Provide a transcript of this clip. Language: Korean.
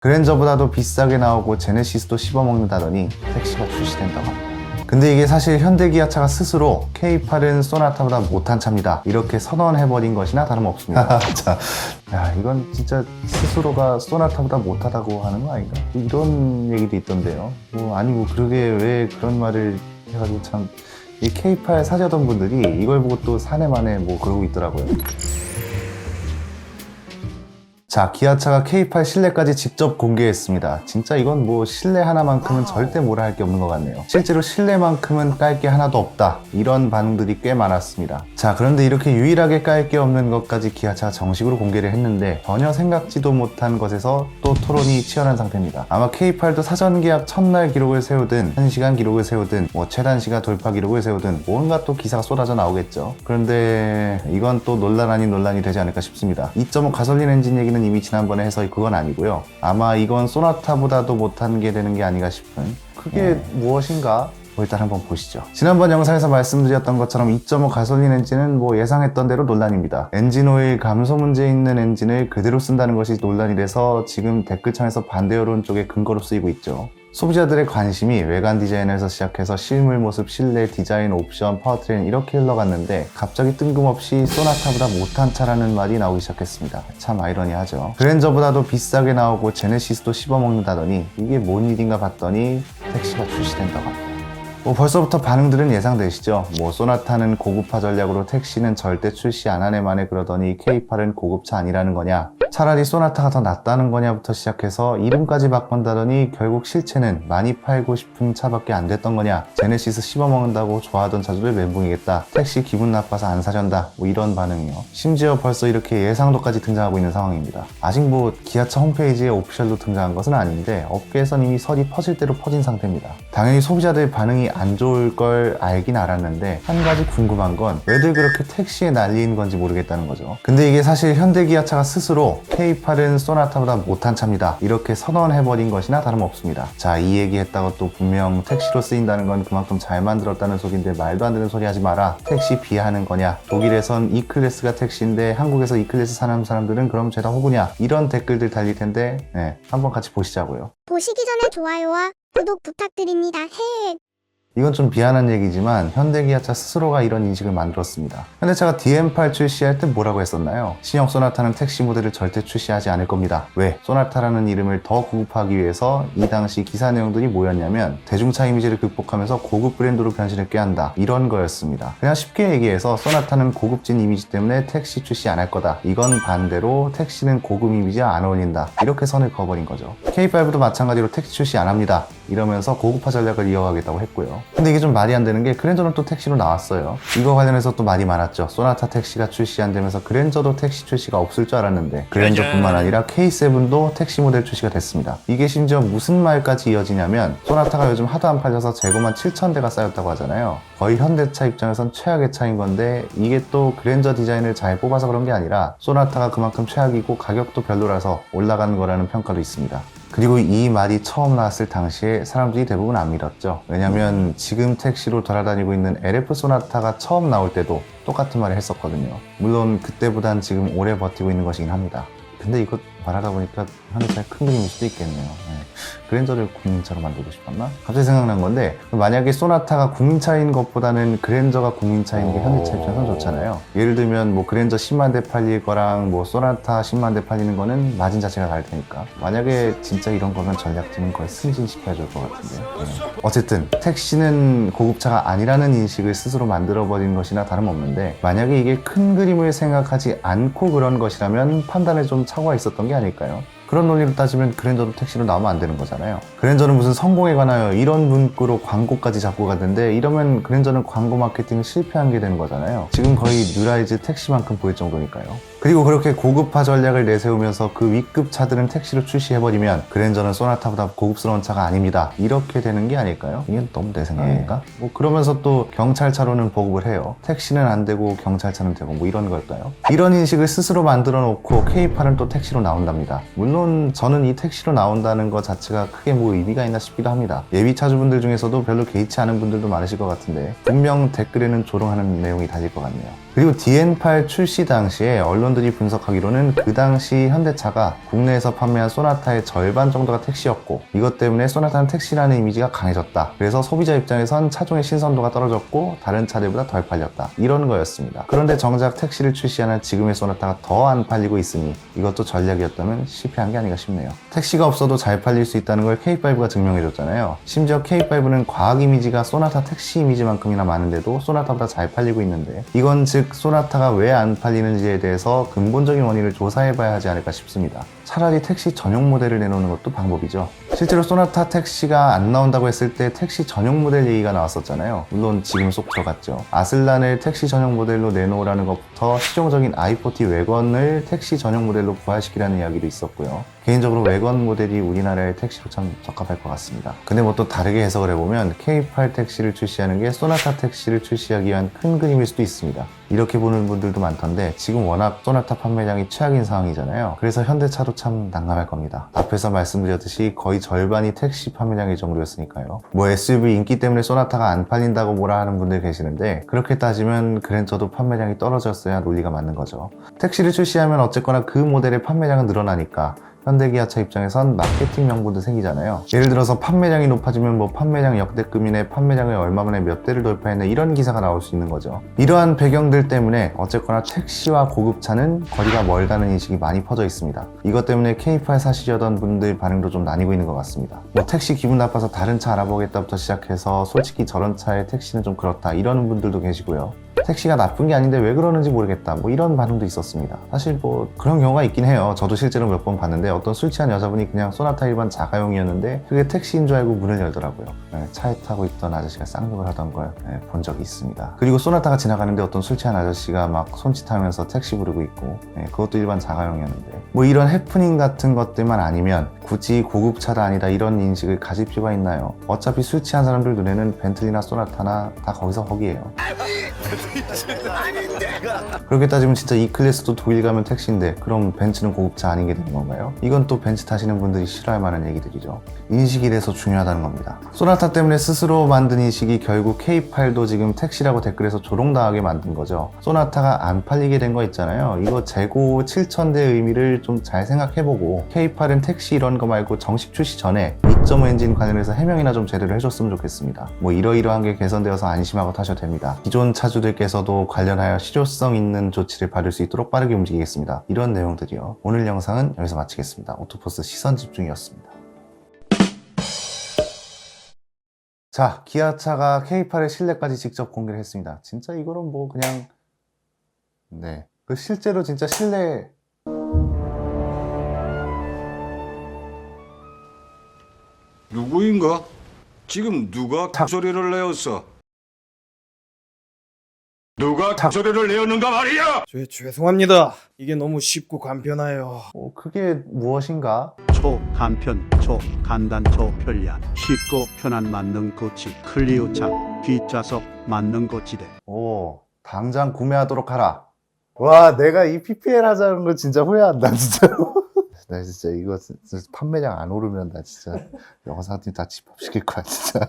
그랜저보다도 비싸게 나오고 제네시스도 씹어먹는다더니 택시가 출시된다고 합니다. 근데 이게 사실 현대기아차가 스스로 K8은 소나타보다 못한 차입니다, 이렇게 선언해버린 것이나 다름없습니다. 자, 야, 이건 진짜 스스로가 소나타보다 못하다고 하는 거 아닌가? 이런 얘기도 있던데요. 아니 그러게 왜 그런 말을 해가지고 참, 이 K8 사려던 분들이 이걸 보고 또 사내만에 그러고 있더라고요. 자, 기아차가 K8 실내까지 직접 공개했습니다. 진짜 이건 실내 하나만큼은 절대 뭐라 할 게 없는 것 같네요. 실제로 실내만큼은 깔 게 하나도 없다, 이런 반응들이 꽤 많았습니다. 자, 그런데 이렇게 유일하게 깔 게 없는 것까지 기아차가 정식으로 공개를 했는데 전혀 생각지도 못한 것에서 또 토론이 치열한 상태입니다. 아마 K8도 사전 계약 첫날 기록을 세우든 1시간 기록을 세우든 최단 시간 돌파 기록을 세우든 뭔가 또 기사가 쏟아져 나오겠죠. 그런데 이건 또 논란 아닌 논란이 되지 않을까 싶습니다. 2.5 가솔린 엔진 얘기는 이미 지난번에 해서 그건 아니고요. 아마 이건 소나타보다도 못한 게 되는 게 아닌가 싶은, 그게 무엇인가? 일단 한번 보시죠. 지난번 영상에서 말씀드렸던 것처럼 2.5 가솔린 엔진은 예상했던 대로 논란입니다. 엔진오일 감소 문제 있는 엔진을 그대로 쓴다는 것이 논란이 돼서 지금 댓글창에서 반대 여론 쪽에 근거로 쓰이고 있죠. 소비자들의 관심이 외관 디자인에서 시작해서 실물 모습, 실내 디자인, 옵션, 파워트레인 이렇게 흘러갔는데 갑자기 뜬금없이 소나타보다 못한 차라는 말이 나오기 시작했습니다. 참 아이러니하죠. 그랜저보다도 비싸게 나오고 제네시스도 씹어먹는다더니 이게 뭔 일인가 봤더니 택시가 출시된다고 합니다. 벌써부터 반응들은 예상되시죠? 소나타는 고급화 전략으로 택시는 절대 출시 안 하네 만에 그러더니 K8은 고급차 아니라는 거냐? 차라리 소나타가 더 낫다는 거냐부터 시작해서 이름까지 바꾼다더니 결국 실체는 많이 팔고 싶은 차밖에 안 됐던 거냐? 제네시스 씹어먹는다고 좋아하던 차주들 멘붕이겠다. 택시 기분 나빠서 안 사전다. 이런 반응이요. 심지어 벌써 이렇게 예상도까지 등장하고 있는 상황입니다. 아직 기아차 홈페이지에 오피셜로 등장한 것은 아닌데 업계에선 이미 설이 퍼질 대로 퍼진 상태입니다. 당연히 소비자들의 반응이 안 좋을 걸 알긴 알았는데 한 가지 궁금한 건 왜들 그렇게 택시에 난리인 건지 모르겠다는 거죠. 근데 이게 사실 현대기아차가 스스로 K8은 소나타보다 못한 차입니다, 이렇게 선언해버린 것이나 다름없습니다. 자, 이 얘기했다고 또 분명 택시로 쓰인다는 건 그만큼 잘 만들었다는 소리인데 말도 안 되는 소리 하지 마라. 택시 비하하는 거냐? 독일에선 E클래스가 택시인데 한국에서 E클래스 사는 사람들은 그럼 죄다 호구냐? 이런 댓글들 달릴 텐데 한번 같이 보시자고요. 보시기 전에 좋아요와 구독 부탁드립니다. 헤. 이건 좀 비하는 얘기지만 현대기아차 스스로가 이런 인식을 만들었습니다. 현대차가 DM8 출시할 때 뭐라고 했었나요? 신형 소나타는 택시 모델을 절대 출시하지 않을 겁니다. 왜? 소나타라는 이름을 더 고급화하기 위해서 이 당시 기사 내용들이 뭐였냐면 대중차 이미지를 극복하면서 고급 브랜드로 변신을 꾀한다, 이런 거였습니다. 그냥 쉽게 얘기해서 소나타는 고급진 이미지 때문에 택시 출시 안 할 거다, 이건 반대로 택시는 고급 이미지와 안 어울린다, 이렇게 선을 그어버린 거죠. K5도 마찬가지로 택시 출시 안 합니다, 이러면서 고급화 전략을 이어가겠다고 했고요. 근데 이게 좀 말이 안 되는 게 그랜저는 또 택시로 나왔어요. 이거 관련해서 또 말이 많았죠. 소나타 택시가 출시 안 되면서 그랜저도 택시 출시가 없을 줄 알았는데 그랜저뿐만 아니라 K7도 택시 모델 출시가 됐습니다. 이게 심지어 무슨 말까지 이어지냐면 소나타가 요즘 하도 안 팔려서 재고만 7,000대가 쌓였다고 하잖아요. 거의 현대차 입장에선 최악의 차인 건데 이게 또 그랜저 디자인을 잘 뽑아서 그런 게 아니라 소나타가 그만큼 최악이고 가격도 별로라서 올라간 거라는 평가도 있습니다. 그리고 이 말이 처음 나왔을 당시에 사람들이 대부분 안 믿었죠. 왜냐면 지금 택시로 돌아다니고 있는 LF 소나타가 처음 나올 때도 똑같은 말을 했었거든요. 물론 그때보단 지금 오래 버티고 있는 것이긴 합니다. 근데 이거 말하다 보니까 현대차의 큰 그림일 수도 있겠네요. 그랜저를 국민차로 만들고 싶었나? 갑자기 생각난 건데 만약에 소나타가 국민차인 것보다는 그랜저가 국민차인 게 현대차 입장에서는 좋잖아요. 예를 들면 그랜저 10만 대 팔릴 거랑 소나타 10만 대 팔리는 거는 마진 자체가 다를 테니까 만약에 진짜 이런 거면 전략팀은 거의 승진시켜줄 것 같은데 어쨌든 택시는 고급차가 아니라는 인식을 스스로 만들어버린 것이나 다름없는데 만약에 이게 큰 그림을 생각하지 않고 그런 것이라면 판단에 좀 착오가 있었던 게 아닐까요? 그런 논리로 따지면 그랜저도 택시로 나오면 안 되는 거잖아요. 그랜저는 무슨 성공에 관하여 이런 문구로 광고까지 잡고 갔는데 이러면 그랜저는 광고 마케팅 실패한 게 되는 거잖아요. 지금 거의 뉴라이즈 택시만큼 보일 정도니까요. 그리고 그렇게 고급화 전략을 내세우면서 그 위급 차들은 택시로 출시해버리면 그랜저는 소나타보다 고급스러운 차가 아닙니다, 이렇게 되는 게 아닐까요? 이게 너무 내 생각인가? 그러면서 또 경찰차로는 보급을 해요. 택시는 안 되고 경찰차는 되고 이런 걸까요? 이런 인식을 스스로 만들어 놓고 K8은 또 택시로 나온답니다. 물론 저는 이 택시로 나온다는 것 자체가 크게 의미가 있나 싶기도 합니다. 예비 차주분들 중에서도 별로 개의치 않은 분들도 많으실 것 같은데 분명 댓글에는 조롱하는 내용이 달릴 것 같네요. 그리고 DN8 출시 당시에 언론들이 분석하기로는 그 당시 현대차가 국내에서 판매한 소나타의 절반 정도가 택시였고, 이것 때문에 소나타는 택시라는 이미지가 강해졌다. 그래서 소비자 입장에선 차종의 신선도가 떨어졌고 다른 차들보다 덜 팔렸다, 이런 거였습니다. 그런데 정작 택시를 출시하는 지금의 소나타가 더 안 팔리고 있으니 이것도 전략이었다면 실패한 게 아닌가 싶네요. 택시가 없어도 잘 팔릴 수 있다는 걸 K5가 증명해줬잖아요. 심지어 K5는 과학 이미지가 소나타 택시 이미지만큼이나 많은데도 소나타보다 잘 팔리고 있는데, 이건 즉 소나타가 왜 안 팔리는지에 대해서 근본적인 원인을 조사해봐야 하지 않을까 싶습니다. 차라리 택시 전용 모델을 내놓는 것도 방법이죠. 실제로 소나타 택시가 안 나온다고 했을 때 택시 전용 모델 얘기가 나왔었잖아요. 물론 지금 쏙 들어갔죠. 아슬란을 택시 전용 모델로 내놓으라는 것부터 실용적인 i40 외건을 택시 전용 모델로 부활시키라는 이야기도 있었고요. 개인적으로 외건 모델이 우리나라의 택시로 참 적합할 것 같습니다. 근데 뭐 또 다르게 해석을 해보면 K8 택시를 출시하는 게 소나타 택시를 출시하기 위한 큰 그림일 수도 있습니다. 이렇게 보는 분들도 많던데, 지금 워낙 소나타 판매량이 최악인 상황이잖아요. 그래서 현대차도 참 난감할 겁니다. 앞에서 말씀드렸듯이 거의 절반이 택시 판매량일 정도였으니까요. 뭐 SUV 인기 때문에 소나타가 안 팔린다고 뭐라 하는 분들 계시는데, 그렇게 따지면 그랜저도 판매량이 떨어졌어야 논리가 맞는 거죠. 택시를 출시하면 어쨌거나 그 모델의 판매량은 늘어나니까 현대기아차 입장에선 마케팅 명분도 생기잖아요. 예를 들어서 판매량이 높아지면 뭐 판매량 역대급이네, 판매량을 얼마 만에 몇 대를 돌파했네, 이런 기사가 나올 수 있는 거죠. 이러한 배경들 때문에 어쨌거나 택시와 고급차는 거리가 멀다는 인식이 많이 퍼져 있습니다. 이것 때문에 K8 사시려던 분들 반응도 좀 나뉘고 있는 것 같습니다. 뭐 택시 기분 나빠서 다른 차 알아보겠다부터 시작해서 솔직히 저런 차의 택시는 좀 그렇다, 이러는 분들도 계시고요. 택시가 나쁜 게 아닌데 왜 그러는지 모르겠다, 뭐 이런 반응도 있었습니다. 사실 뭐 그런 경우가 있긴 해요. 저도 실제로 몇 번 봤는데 어떤 술 취한 여자분이 그냥 소나타 일반 자가용이었는데 그게 택시인 줄 알고 문을 열더라고요. 차에 타고 있던 아저씨가 쌍욕을 하던 걸 본 적이 있습니다. 그리고 소나타가 지나가는데 어떤 술 취한 아저씨가 막 손짓하면서 택시 부르고 있고, 그것도 일반 자가용이었는데, 뭐 이런 해프닝 같은 것들만 아니면 굳이 고급차다 아니다 이런 인식을 가질 필요가 있나요? 어차피 술 취한 사람들 눈에는 벤틀리나 소나타나 다 거기서 거기에요. 그렇게 따지면 진짜 E클래스도 독일 가면 택시인데 그럼 벤츠는 고급차 아닌 게 되는 건가요? 이건 또 벤츠 타시는 분들이 싫어할 만한 얘기들이죠. 인식이 돼서 중요하다는 겁니다. 소나타 때문에 스스로 만든 인식이 결국 K8도 지금 택시라고 댓글에서 조롱당하게 만든 거죠. 소나타가 안 팔리게 된 거 있잖아요. 이거 재고 7,000대의 의미를 좀 잘 생각해보고 K8은 택시 이런 거 말고 정식 출시 전에 2.5 엔진 관련해서 해명이나 좀 제대로 해줬으면 좋겠습니다. 뭐 이러이러한 게 개선되어서 안심하고 타셔도 됩니다. 기존 차주들께서도 관련하여 실효성 있는 조치를 받을 수 있도록 빠르게 움직이겠습니다. 이런 내용들이요. 오늘 영상은 여기서 마치겠습니다. 오토포스 시선 집중이었습니다. 자, 기아차가 K8의 실내까지 직접 공개를 했습니다. 진짜 이거는 뭐 그냥 그 실제로 진짜 실내 누구인가? 지금 누가 소리를 내었어? 누가 소리를 내었는가 말이야! 죄송합니다. 이게 너무 쉽고 간편하여. 그게 무엇인가? 초간편, 초간단, 초편리한 쉽고 편한 만능 거치 클리오차 뒷좌석 만능 거치대. 당장 구매하도록 하라. 와, 내가 이 PPL 하자는 거 진짜 후회한다, 진짜로. 나 진짜 이거 진짜 판매량 안 오르면 나 진짜 영상팀 다 집합시킬 거야, 진짜.